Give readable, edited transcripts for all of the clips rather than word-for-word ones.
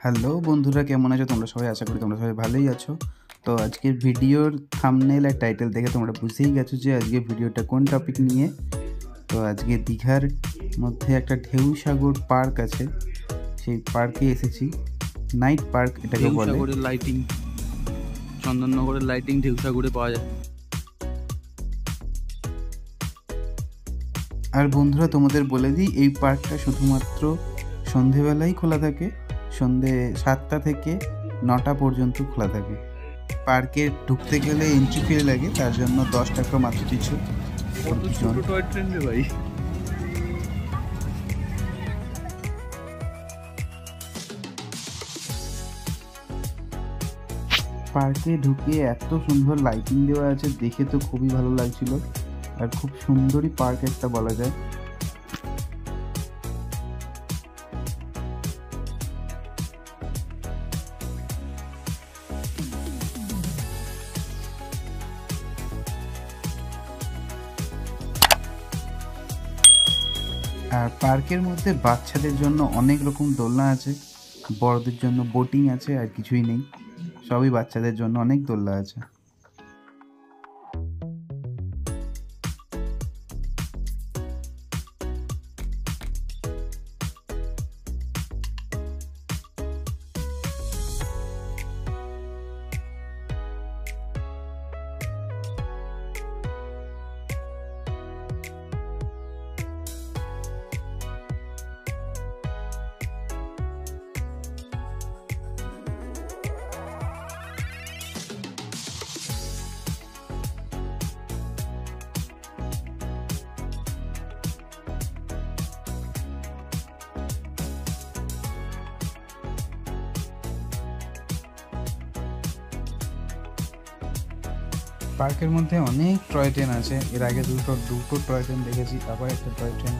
Hello বন্ধুরা, কেমন আছো তোমরা সবাই? আশা করি তোমরা সবাই ভালোই আছো। তো আজকের ভিডিওর থাম্বনেল আর টাইটেল দেখে তোমরা বুঝেই গেছো যে আজকের ভিডিওটা কোন টপিক নিয়ে। তো আজকে দীঘার মধ্যে একটা ঢেউসাগর পার্ক আছে, সেই পার্কে এসেছি। নাইট পার্ক এটাকে বলে। ঢেউসাগরের লাইটিং, চন্দননগরের লাইটিং ঢেউসাগরে পাওয়া যায়। আর বন্ধুরা তোমাদের বলে দিই, এই পার্কটা শুধুমাত্র সন্ধেবেলাই খোলা থাকে, সন্ধে 7টা থেকে 9টা পর্যন্ত খোলা থাকে। পার্কে ঢুকতে গেলে এন্ট্রি ফি লাগে, তার জন্য 10 টাকা মাত্র পিছু। ছোট টয় ট্রেন রে ভাই। পার্কে ঢুকে এত সুন্দর লাইটিং দেওয়া আছে, দেখে তো খুবই ভালো লাগছিল। আর খুব সুন্দরই পার্ক একটা বলা যায়। আর পার্কের মধ্যে বাচ্চাদের জন্য অনেক রকম দোলনা আছে, বড়দের জন্য বোটিং আছে, আর কিছুই নেই, সবই বাচ্চাদের জন্য অনেক দোলনা আছে। পার্কের মধ্যে অনেক টয় ট্রেন আছে। এর আগে দুটো টয় ট্রেন দেখেছি, আবার একটা টয় ট্রেন।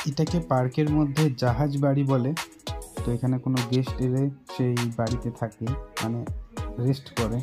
এটাকে পার্কের মধ্যে জাহাজ বাড়ি বলে। তো এখানে কোনো গেস্ট এলে সেই বাড়িতে থাকে, মানে রেস্ট করে।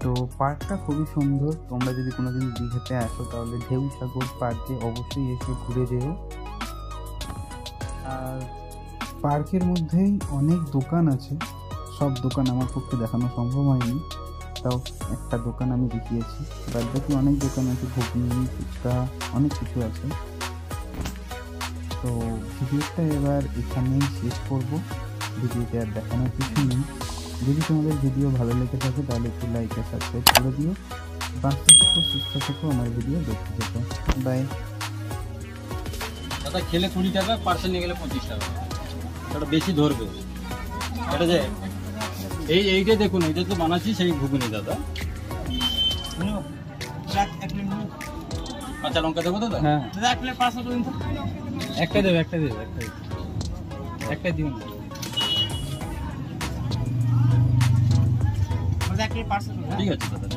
তো পার্কটা খুবই সুন্দর। তোমরা যদি কোনোদিন দীঘাতে আসো তাহলে ঢেউসাগর পার্কে অবশ্যই এসে ঘুরে যেও। আর পার্কের মধ্যেই অনেক দোকান আছে, সব দোকান আমার পক্ষে দেখানো সম্ভব হয়নি, তাও একটা দোকান আমি দেখিয়েছি। বাদ বাকি অনেক দোকান আছে, ঘুগনি, ফুচকা, অনেক কিছু আছে। তো ভিডিওটা এবার এখানেই শেষ করব। ভিডিওতে আর দেখানোর কিছু নেই। যদি তোমাদের ভিডিও ভালো লেগে থাকে তাহলে একটু লাইক আর সাবস্ক্রাইব করে দিও। বাচ্চা থেকো, সুস্থ থেকো, আমার ভিডিও দেখতে থেকো। বাই। দাদা খেলে 20 টাকা, পার্সেল নিয়ে গেলে 25 টাকা, এটা বেশি ধরবে। এটা যে এইটা দেখুন, এইটা তো বানাচ্ছি সেই ঘুগনি দাদা। কাঁচা লঙ্কা দেবো দাদা? হ্যাঁ একটা দেবে, একটা দিন। ঠিক আছে দাদা।